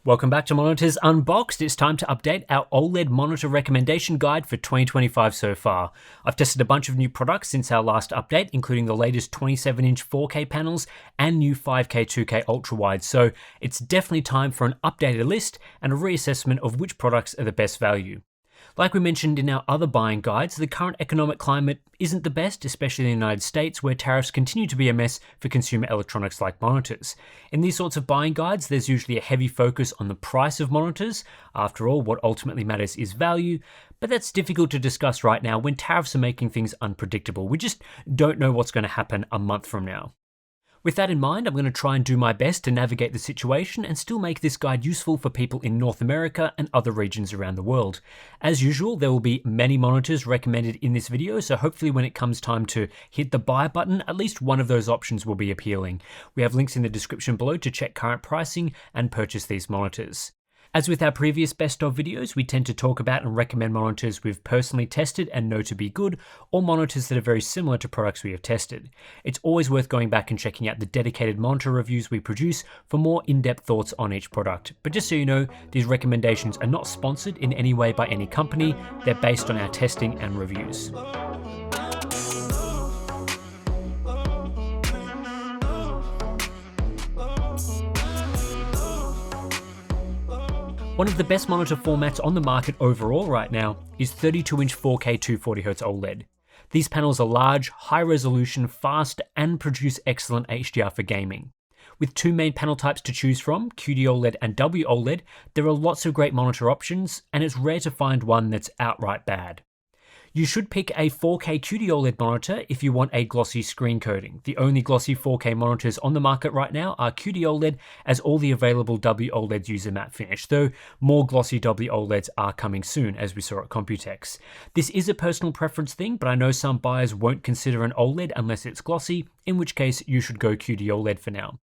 Welcome back to Monitors Unboxed. It's time to update our OLED monitor recommendation guide for 2025 so far. I've tested a bunch of new products since our last update, including the latest 27-inch 4K panels and new 5K 2K Ultrawide, so it's definitely time for an updated list and a reassessment of which products are the best value. Like we mentioned in our other buying guides, the current economic climate isn't the best, especially in the United States, where tariffs continue to be a mess for consumer electronics like monitors. In these sorts of buying guides, there's usually a heavy focus on the price of monitors. After all, what ultimately matters is value, but that's difficult to discuss right now when tariffs are making things unpredictable. We just don't know what's going to happen a month from now. With that in mind, I'm going to try and do my best to navigate the situation and still make this guide useful for people in North America and other regions around the world. As usual, there will be many monitors recommended in this video, so hopefully when it comes time to hit the buy button, at least one of those options will be appealing. We have links in the description below to check current pricing and purchase these monitors. As with our previous best of videos, we tend to talk about and recommend monitors we've personally tested and know to be good, or monitors that are very similar to products we have tested. It's always worth going back and checking out the dedicated monitor reviews we produce for more in-depth thoughts on each product. But just so you know, these recommendations are not sponsored in any way by any company, they're based on our testing and reviews. One of the best monitor formats on the market overall right now is 32-inch 4K 240Hz OLED. These panels are large, high resolution, fast, and produce excellent HDR for gaming. With two main panel types to choose from, QD-OLED and WOLED, there are lots of great monitor options, and it's rare to find one that's outright bad. You should pick a 4K QD-OLED monitor if you want a glossy screen coating. The only glossy 4K monitors on the market right now are QD-OLED, as all the available WOLEDs use a matte finish, though more glossy WOLEDs are coming soon, as we saw at Computex. This is a personal preference thing, but I know some buyers won't consider an OLED unless it's glossy, in which case you should go QD-OLED for now.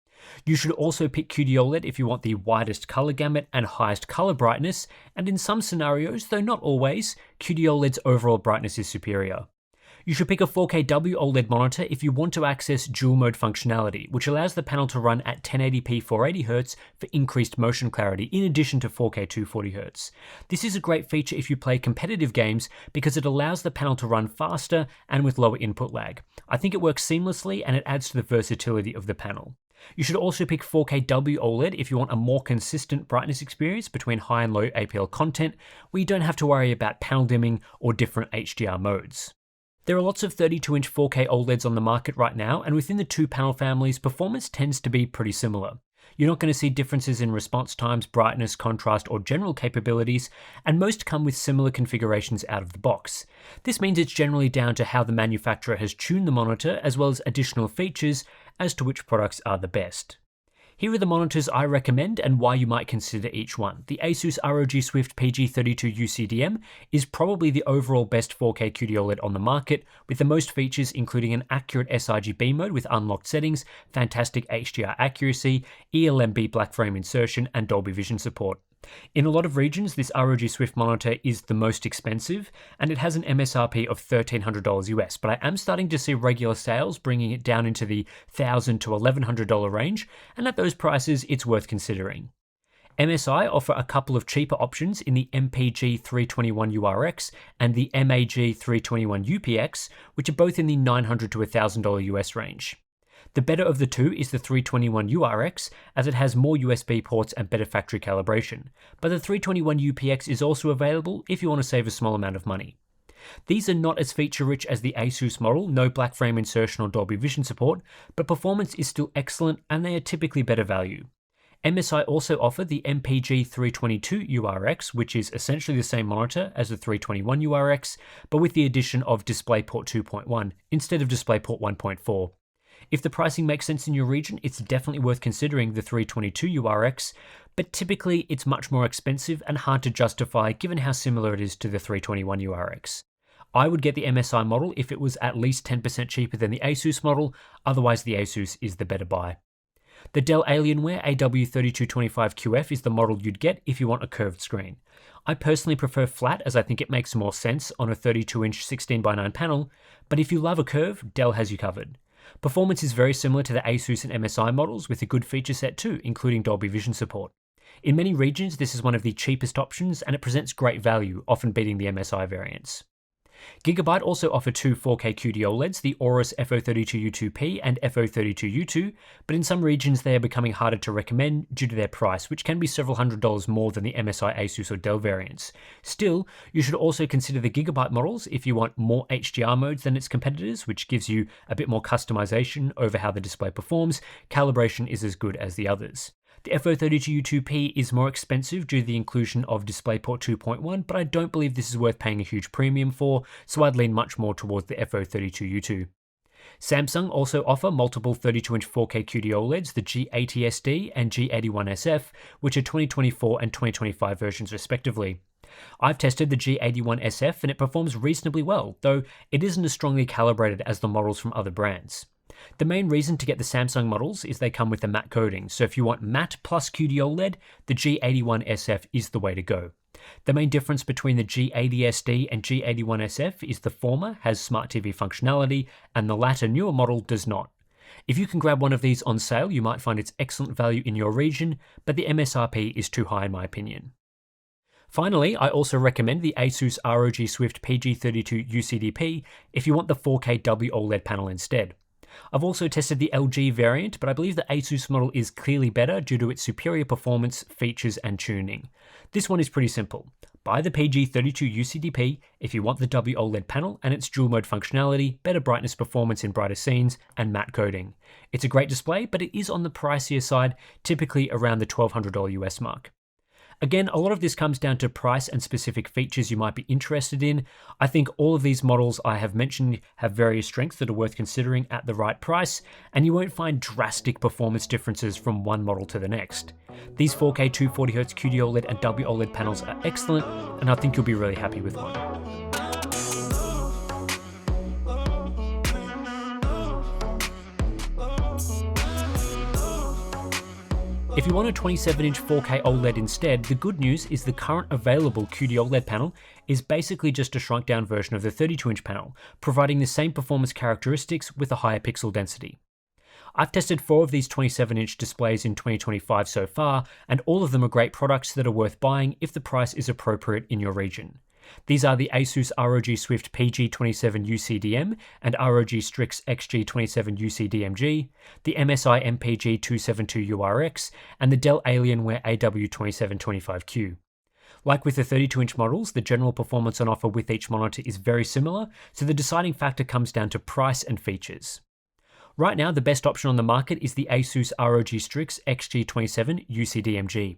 You should also pick QD-OLED if you want the widest color gamut and highest color brightness, and in some scenarios, though not always, QD-OLED's overall brightness is superior. You should pick a 4K WOLED monitor if you want to access dual mode functionality, which allows the panel to run at 1080p 480Hz for increased motion clarity in addition to 4K 240Hz. This is a great feature if you play competitive games because it allows the panel to run faster and with lower input lag. I think it works seamlessly and it adds to the versatility of the panel. You should also pick 4K WOLED if you want a more consistent brightness experience between high and low APL content, where you don't have to worry about panel dimming or different HDR modes. There are lots of 32-inch 4K OLEDs on the market right now, and within the two panel families, performance tends to be pretty similar. You're not going to see differences in response times, brightness, contrast, or general capabilities, and most come with similar configurations out of the box. This means it's generally down to how the manufacturer has tuned the monitor, as well as additional features as to which products are the best. Here are the monitors I recommend and why you might consider each one. The Asus ROG Swift PG32 UCDM is probably the overall best 4K QD-OLED on the market, with the most features including an accurate sRGB mode with unlocked settings, fantastic HDR accuracy, ELMB black frame insertion, and Dolby Vision support. In a lot of regions, this ROG Swift monitor is the most expensive, and it has an MSRP of $1,300 US, but I am starting to see regular sales bringing it down into the $1,000 to $1,100 range, and at those prices, it's worth considering. MSI offer a couple of cheaper options in the MPG 321 URX and the MAG 321 UPX, which are both in the $900 to $1,000 US range. The better of the two is the 321 URX, as it has more USB ports and better factory calibration, but the 321 UPX is also available if you want to save a small amount of money. These are not as feature-rich as the Asus model, no black frame insertion or Dolby Vision support, but performance is still excellent and they are typically better value. MSI also offer the MPG 322 URX, which is essentially the same monitor as the 321 URX, but with the addition of DisplayPort 2.1 instead of DisplayPort 1.4. If the pricing makes sense in your region, it's definitely worth considering the 322 URX, but typically it's much more expensive and hard to justify given how similar it is to the 321 URX. I would get the MSI model if it was at least 10% cheaper than the Asus model, otherwise the Asus is the better buy. The Dell Alienware AW3225QF is the model you'd get if you want a curved screen. I personally prefer flat as I think it makes more sense on a 32-inch 16:9 panel, but if you love a curve, Dell has you covered. Performance is very similar to the Asus and MSI models with a good feature set too, including Dolby Vision support. In many regions, this is one of the cheapest options and it presents great value, often beating the MSI variants. Gigabyte also offer two 4K QD OLEDs, the Aorus FO32U2P and FO32U2, but in some regions they are becoming harder to recommend due to their price, which can be several $100s more than the MSI, Asus or Dell variants. Still, you should also consider the Gigabyte models if you want more HDR modes than its competitors, which gives you a bit more customization over how the display performs. Calibration is as good as the others. The FO32U2P is more expensive due to the inclusion of DisplayPort 2.1, but I don't believe this is worth paying a huge premium for, so I'd lean much more towards the FO32U2. Samsung also offer multiple 32-inch 4K QD OLEDs, the G80SD and G81SF, which are 2024 and 2025 versions respectively. I've tested the G81SF and it performs reasonably well, though it isn't as strongly calibrated as the models from other brands. The main reason to get the Samsung models is they come with a matte coating, so if you want matte plus QD OLED, the G81SF is the way to go. The main difference between the G80SD and G81SF is the former has Smart TV functionality and the latter newer model does not. If you can grab one of these on sale, you might find its excellent value in your region, but the MSRP is too high in my opinion. Finally, I also recommend the Asus ROG Swift PG32 UCDP if you want the 4K WOLED panel instead. I've also tested the LG variant, but I believe the Asus model is clearly better due to its superior performance, features and tuning. This one is pretty simple. Buy the PG32 UCDP if you want the WOLED panel and its dual mode functionality, better brightness performance in brighter scenes, and matte coating. It's a great display, but it is on the pricier side, typically around the $1,200 US mark. Again, a lot of this comes down to price and specific features you might be interested in. I think all of these models I have mentioned have various strengths that are worth considering at the right price, and you won't find drastic performance differences from one model to the next. These 4K 240Hz QD OLED and WOLED panels are excellent, and I think you'll be really happy with one. If you want a 27-inch 4K OLED instead, the good news is the current available QD OLED panel is basically just a shrunk down version of the 32-inch panel, providing the same performance characteristics with a higher pixel density. I've tested 4 of these 27-inch displays in 2025 so far, and all of them are great products that are worth buying if the price is appropriate in your region. These are the Asus ROG Swift PG27 UCDM and ROG Strix XG27 UCDMG, the MSI MPG 272 URX, and the Dell Alienware AW2725Q. Like with the 32-inch models, the general performance on offer with each monitor is very similar, so the deciding factor comes down to price and features. Right now, the best option on the market is the Asus ROG Strix XG27 UCDMG.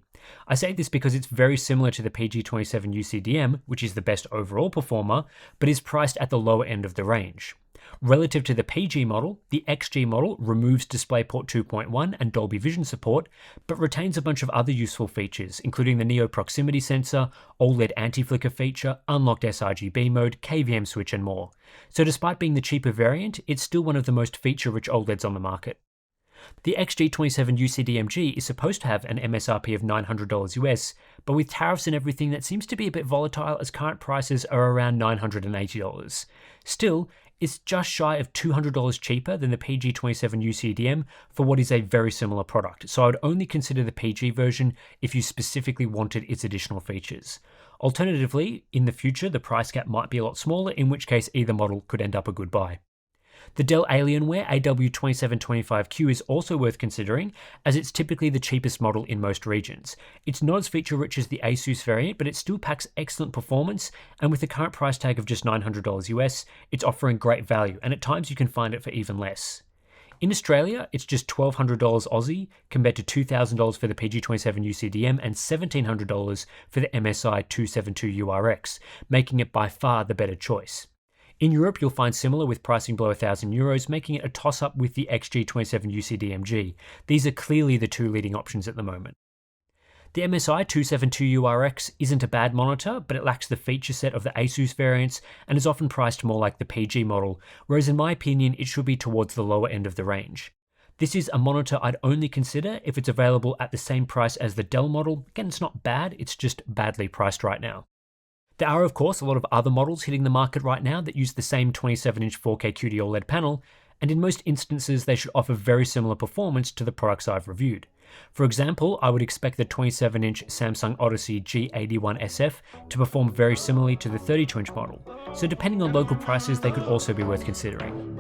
I say this because it's very similar to the PG27 UCDM, which is the best overall performer, but is priced at the lower end of the range. Relative to the PG model, the XG model removes DisplayPort 2.1 and Dolby Vision support, but retains a bunch of other useful features, including the Neo proximity sensor, OLED anti-flicker feature, unlocked sRGB mode, KVM switch and more. So despite being the cheaper variant, it's still one of the most feature-rich OLEDs on the market. The XG27 UCDMG is supposed to have an MSRP of $900 US, but with tariffs and everything that seems to be a bit volatile as current prices are around $980. Still, it's just shy of $200 cheaper than the PG27 UCDM for what is a very similar product, so I would only consider the PG version if you specifically wanted its additional features. Alternatively, in the future the price gap might be a lot smaller, in which case either model could end up a good buy. The Dell Alienware AW2725Q is also worth considering, as it's typically the cheapest model in most regions. It's not as feature-rich as the Asus variant, but it still packs excellent performance, and with the current price tag of just $900 US, it's offering great value, and at times you can find it for even less. In Australia, it's just $1,200 Aussie, compared to $2,000 for the PG27 UCDM and $1,700 for the MSI 272 URX, making it by far the better choice. In Europe, you'll find similar with pricing below €1,000, making it a toss-up with the XG27 UCDMG. These are clearly the two leading options at the moment. The MSI 272 URX isn't a bad monitor, but it lacks the feature set of the Asus variants and is often priced more like the PG model, whereas in my opinion it should be towards the lower end of the range. This is a monitor I'd only consider if it's available at the same price as the Dell model. Again, it's not bad, it's just badly priced right now. There are, of course, a lot of other models hitting the market right now that use the same 27-inch 4K QD OLED panel, and in most instances they should offer very similar performance to the products I've reviewed. For example, I would expect the 27-inch Samsung Odyssey G81 SF to perform very similarly to the 32-inch model, so depending on local prices they could also be worth considering.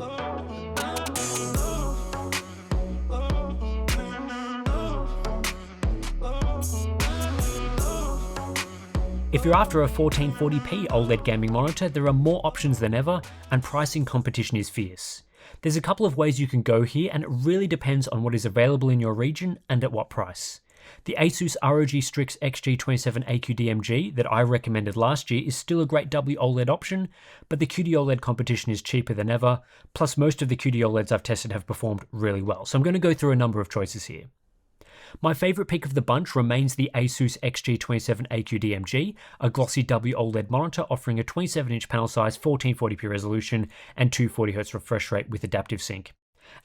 If you're after a 1440p OLED gaming monitor, there are more options than ever, and pricing competition is fierce. There's a couple of ways you can go here, and it really depends on what is available in your region and at what price. The Asus ROG Strix XG27AQ DMG that I recommended last year is still a great WOLED option, but the QD-OLED competition is cheaper than ever, plus most of the QD-OLEDs I've tested have performed really well, so I'm going to go through a number of choices here. My favourite pick of the bunch remains the Asus XG27AQ DMG, a glossy WOLED monitor offering a 27-inch panel size, 1440p resolution, and 240Hz refresh rate with adaptive sync.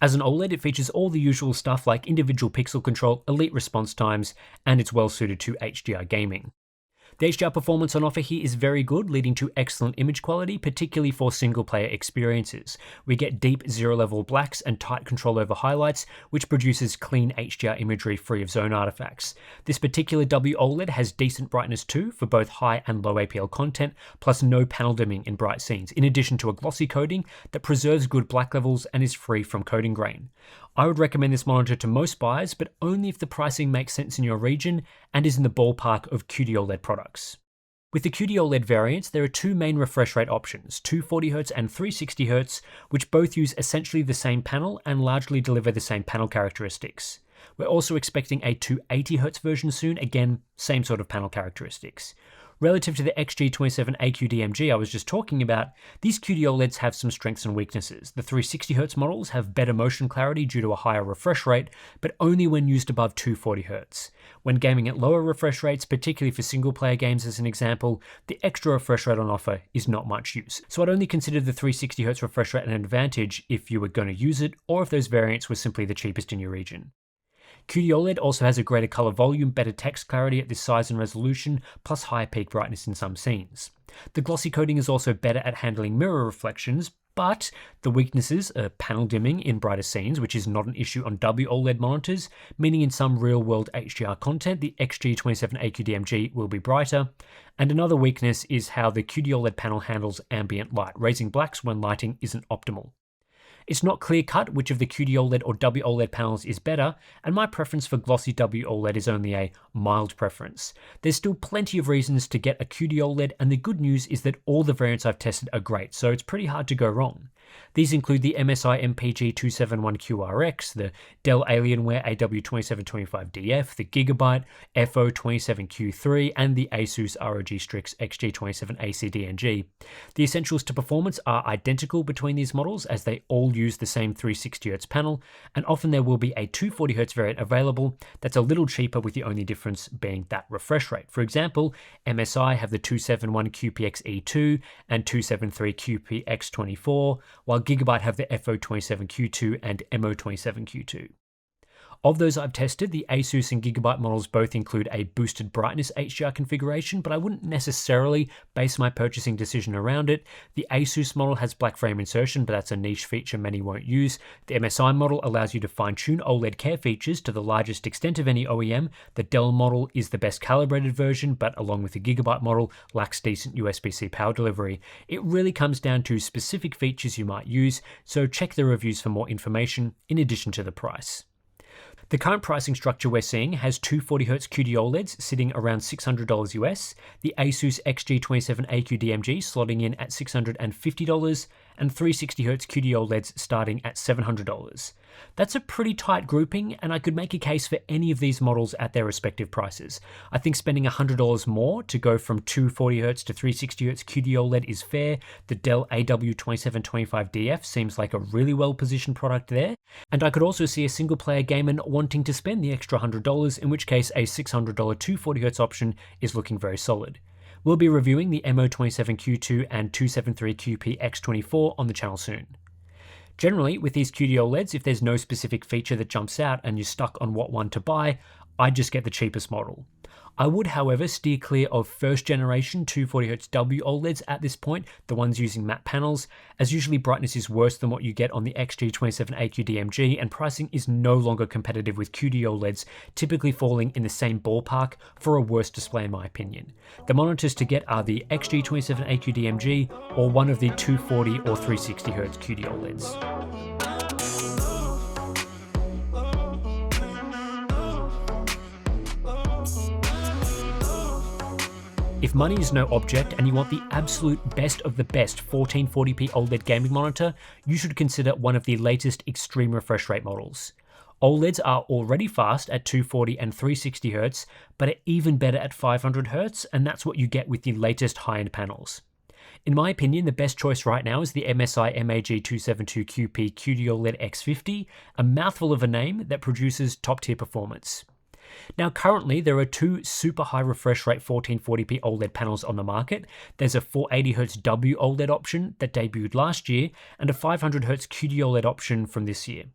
As an OLED, it features all the usual stuff like individual pixel control, elite response times, and it's well suited to HDR gaming. The HDR performance on offer here is very good, leading to excellent image quality, particularly for single-player experiences. We get deep zero-level blacks and tight control over highlights, which produces clean HDR imagery free of zone artifacts. This particular WOLED has decent brightness too, for both high and low APL content, plus no panel dimming in bright scenes, in addition to a glossy coating that preserves good black levels and is free from coating grain. I would recommend this monitor to most buyers, but only if the pricing makes sense in your region and is in the ballpark of QD-OLED products. With the QD-OLED variants, there are two main refresh rate options, 240Hz and 360Hz, which both use essentially the same panel and largely deliver the same panel characteristics. We're also expecting a 280Hz version soon, again, same sort of panel characteristics. Relative to the XG27AQ DMG I was just talking about, these QD-OLEDs have some strengths and weaknesses. The 360Hz models have better motion clarity due to a higher refresh rate, but only when used above 240Hz. When gaming at lower refresh rates, particularly for single-player games as an example, the extra refresh rate on offer is not much use. So I'd only consider the 360Hz refresh rate an advantage if you were going to use it, or if those variants were simply the cheapest in your region. QD-OLED also has a greater color volume, better text clarity at this size and resolution, plus higher peak brightness in some scenes. The glossy coating is also better at handling mirror reflections, but the weaknesses are panel dimming in brighter scenes, which is not an issue on WOLED monitors, meaning in some real-world HDR content, the XG27AQ DMG will be brighter. And another weakness is how the QD-OLED panel handles ambient light, raising blacks when lighting isn't optimal. It's not clear-cut which of the QD-OLED or WOLED panels is better, and my preference for glossy WOLED is only a mild preference. There's still plenty of reasons to get a QD-OLED, and the good news is that all the variants I've tested are great, so it's pretty hard to go wrong. These include the MSI MPG271QRX, the Dell Alienware AW2725DF, the Gigabyte FO27Q3, and the Asus ROG Strix XG27AC-DNG. The essentials to performance are identical between these models, as they all use the same 360Hz panel, and often there will be a 240Hz variant available that's a little cheaper, with the only difference being that refresh rate. For example, MSI have the 271QPX-E2 and 273QPX-24, while Gigabyte have the FO27Q2 and MO27Q2. Of those I've tested, the Asus and Gigabyte models both include a boosted brightness HDR configuration, but I wouldn't necessarily base my purchasing decision around it. The Asus model has black frame insertion, but that's a niche feature many won't use. The MSI model allows you to fine-tune OLED care features to the largest extent of any OEM. The Dell model is the best calibrated version, but along with the Gigabyte model, lacks decent USB-C power delivery. It really comes down to specific features you might use, so check the reviews for more information, in addition to the price. The current pricing structure we're seeing has 240Hz QD-OLEDs sitting around $600 US, the Asus XG27AQ DMG slotting in at $650, and 360Hz QD-OLEDs starting at $700. That's a pretty tight grouping, and I could make a case for any of these models at their respective prices. I think spending $100 more to go from 240Hz to 360Hz QD-OLED is fair. The Dell AW2725DF seems like a really well-positioned product there, and I could also see a single-player gamer wanting to spend the extra $100, in which case a $600 240Hz option is looking very solid. We'll be reviewing the MO27Q2 and 273QPX24 on the channel soon. Generally, with these QD-OLEDs, if there's no specific feature that jumps out and you're stuck on what one to buy, I'd just get the cheapest model. I would, however, steer clear of first generation 240Hz W OLEDs at this point, the ones using matte panels, as usually brightness is worse than what you get on the XG27AQ DMG, and pricing is no longer competitive with QD OLEDs, typically falling in the same ballpark for a worse display in my opinion. The monitors to get are the XG27AQ DMG or one of the 240 or 360Hz QD OLEDs. If money is no object and you want the absolute best of the best 1440p OLED gaming monitor, you should consider one of the latest extreme refresh rate models. OLEDs are already fast at 240 and 360Hz, but are even better at 500Hz, and that's what you get with the latest high-end panels. In my opinion, the best choice right now is the MSI MAG272QP QD OLED X50, a mouthful of a name that produces top-tier performance. Now currently there are two super high refresh rate 1440p OLED panels on the market. There's a 480Hz W OLED option that debuted last year and a 500Hz QD OLED option from this year.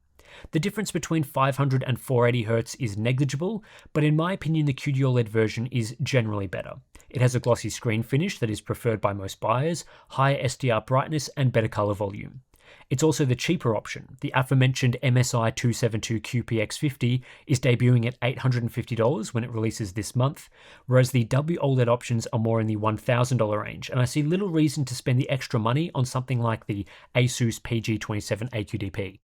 The difference between 500 and 480Hz is negligible, but in my opinion the QD OLED version is generally better. It has a glossy screen finish that is preferred by most buyers, higher SDR brightness and better color volume. It's also the cheaper option. The aforementioned MSI 272QPX50 is debuting at $850 when it releases this month, whereas the W OLED options are more in the $1,000 range, and I see little reason to spend the extra money on something like the Asus PG27 AQDP.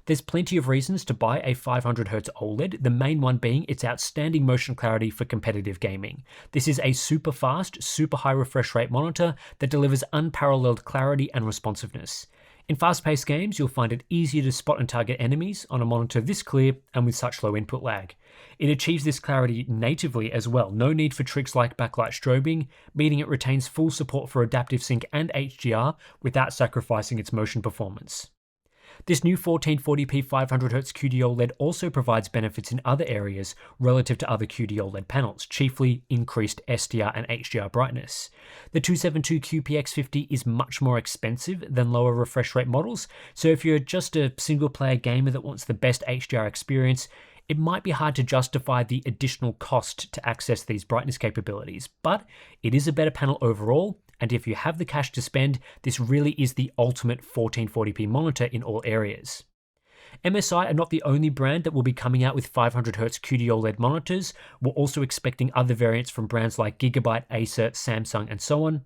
There's plenty of reasons to buy a 500Hz OLED, the main one being its outstanding motion clarity for competitive gaming. This is a super fast, super high refresh rate monitor that delivers unparalleled clarity and responsiveness. In fast-paced games, you'll find it easier to spot and target enemies on a monitor this clear and with such low input lag. It achieves this clarity natively as well, no need for tricks like backlight strobing, meaning it retains full support for adaptive sync and HDR without sacrificing its motion performance. This new 1440p 500Hz QD OLED also provides benefits in other areas relative to other QD OLED panels, chiefly increased SDR and HDR brightness. The 272QPX50 is much more expensive than lower refresh rate models, so if you're just a single player gamer that wants the best HDR experience, it might be hard to justify the additional cost to access these brightness capabilities, but it is a better panel overall, and if you have the cash to spend, this really is the ultimate 1440p monitor in all areas. MSI are not the only brand that will be coming out with 500Hz QD OLED monitors. We're also expecting other variants from brands like Gigabyte, Acer, Samsung, and so on.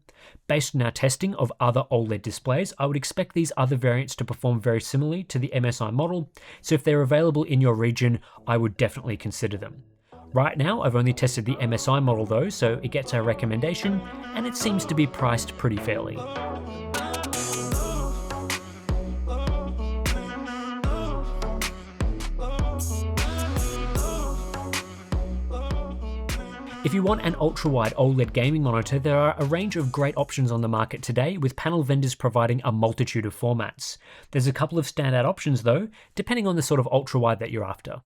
Based on our testing of other OLED displays, I would expect these other variants to perform very similarly to the MSI model, so if they're available in your region, I would definitely consider them. Right now, I've only tested the MSI model though, so it gets our recommendation, and it seems to be priced pretty fairly. If you want an ultra-wide OLED gaming monitor, there are a range of great options on the market today, with panel vendors providing a multitude of formats. There's a couple of standout options though, depending on the sort of ultra-wide that you're after.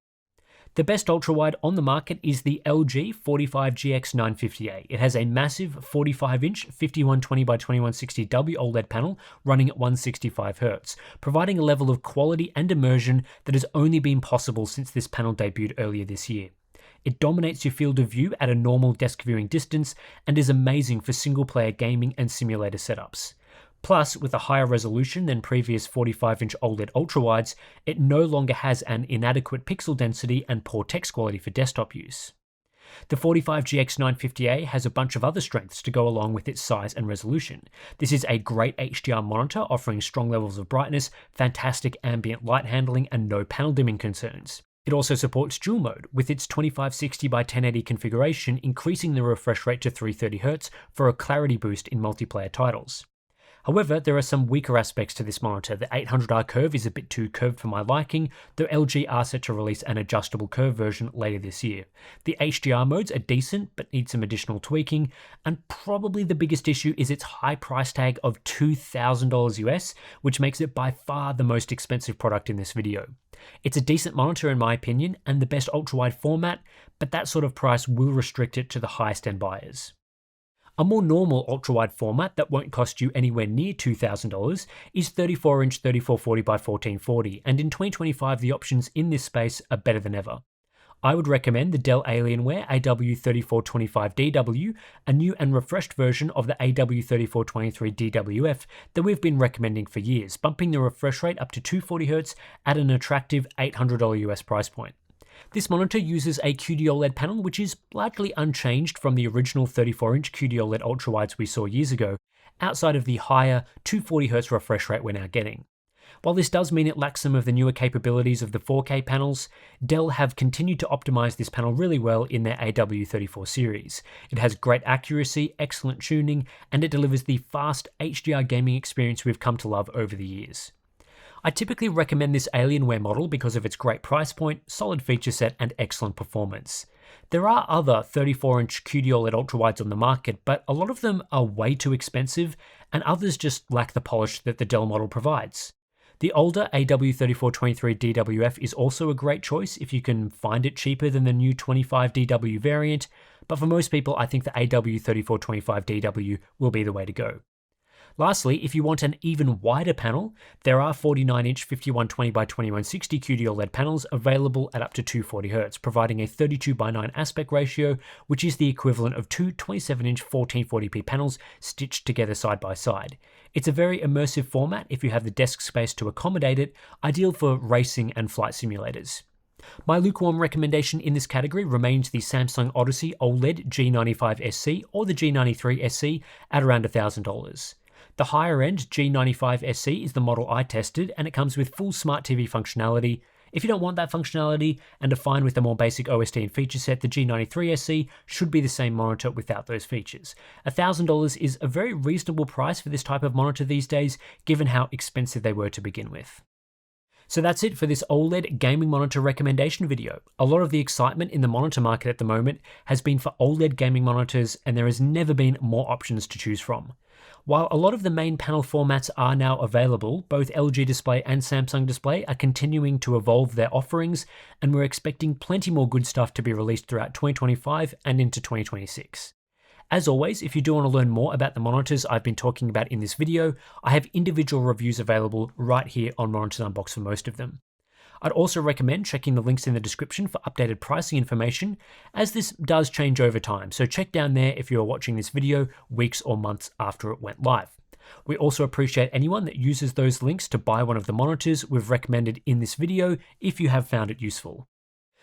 The best ultra-wide on the market is the LG 45GX950A. It has a massive 45-inch 5120x2160 W OLED panel running at 165Hz, providing a level of quality and immersion that has only been possible since this panel debuted earlier this year. It dominates your field of view at a normal desk viewing distance and is amazing for single-player gaming and simulator setups. Plus, with a higher resolution than previous 45-inch OLED ultrawides, it no longer has an inadequate pixel density and poor text quality for desktop use. The 45GX950A has a bunch of other strengths to go along with its size and resolution. This is a great HDR monitor offering strong levels of brightness, fantastic ambient light handling, and no panel dimming concerns. It also supports dual mode, with its 2560x1080 configuration increasing the refresh rate to 330Hz for a clarity boost in multiplayer titles. However, there are some weaker aspects to this monitor. The 800R curve is a bit too curved for my liking, though LG are set to release an adjustable curve version later this year. The HDR modes are decent, but need some additional tweaking, and probably the biggest issue is its high price tag of $2,000 US, which makes it by far the most expensive product in this video. It's a decent monitor in my opinion, and the best ultra-wide format, but that sort of price will restrict it to the highest end buyers. A more normal ultra-wide format that won't cost you anywhere near $2,000 is 34-inch 3440x1440, and in 2025 the options in this space are better than ever. I would recommend the Dell Alienware AW3425DW, a new and refreshed version of the AW3423DWF that we've been recommending for years, bumping the refresh rate up to 240Hz at an attractive $800 US price point. This monitor uses a QD-OLED panel, which is largely unchanged from the original 34-inch QD-OLED ultrawides we saw years ago, outside of the higher 240Hz refresh rate we're now getting. While this does mean it lacks some of the newer capabilities of the 4K panels, Dell have continued to optimize this panel really well in their AW34 series. It has great accuracy, excellent tuning, and it delivers the fast HDR gaming experience we've come to love over the years. I typically recommend this Alienware model because of its great price point, solid feature set, and excellent performance. There are other 34-inch QD-OLED ultrawides on the market, but a lot of them are way too expensive, and others just lack the polish that the Dell model provides. The older AW3423DWF is also a great choice if you can find it cheaper than the new 25DW variant, but for most people I think the AW3425DW will be the way to go. Lastly, if you want an even wider panel, there are 49-inch 5120x2160 QD-OLED panels available at up to 240Hz, providing a 32:9 aspect ratio, which is the equivalent of two 27-inch 1440p panels stitched together side by side. It's a very immersive format if you have the desk space to accommodate it, ideal for racing and flight simulators. My lukewarm recommendation in this category remains the Samsung Odyssey OLED G95SC or the G93SC at around $1,000. The higher end G95SC is the model I tested, and it comes with full smart TV functionality. If you don't want that functionality and are fine with the more basic OSD and feature set, the G93SC should be the same monitor without those features. $1,000 is a very reasonable price for this type of monitor these days, given how expensive they were to begin with. So that's it for this OLED gaming monitor recommendation video. A lot of the excitement in the monitor market at the moment has been for OLED gaming monitors, and there has never been more options to choose from. While a lot of the main panel formats are now available, both LG Display and Samsung Display are continuing to evolve their offerings, and we're expecting plenty more good stuff to be released throughout 2025 and into 2026. As always, if you do want to learn more about the monitors I've been talking about in this video, I have individual reviews available right here on Monitors Unboxed for most of them. I'd also recommend checking the links in the description for updated pricing information, as this does change over time, so check down there if you are watching this video weeks or months after it went live. We also appreciate anyone that uses those links to buy one of the monitors we've recommended in this video if you have found it useful.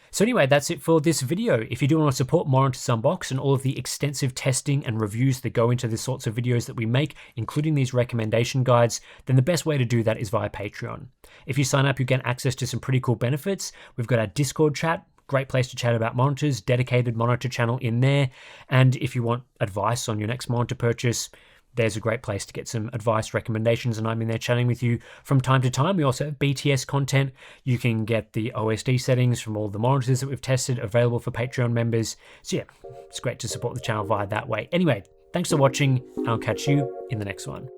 So anyway, that's it for this video. If you do want to support Monitors Unboxed and all of the extensive testing and reviews that go into the sorts of videos that we make, including these recommendation guides, then the best way to do that is via Patreon. If you sign up, you get access to some pretty cool benefits. We've got our Discord chat, great place to chat about monitors, dedicated monitor channel in there. And if you want advice on your next monitor purchase, there's a great place to get some advice, recommendations, and I'm in there chatting with you from time to time. We also have BTS content. You can get the OSD settings from all the monitors that we've tested available for Patreon members. So yeah, it's great to support the channel via that way. Anyway, thanks for watching. I'll catch you in the next one.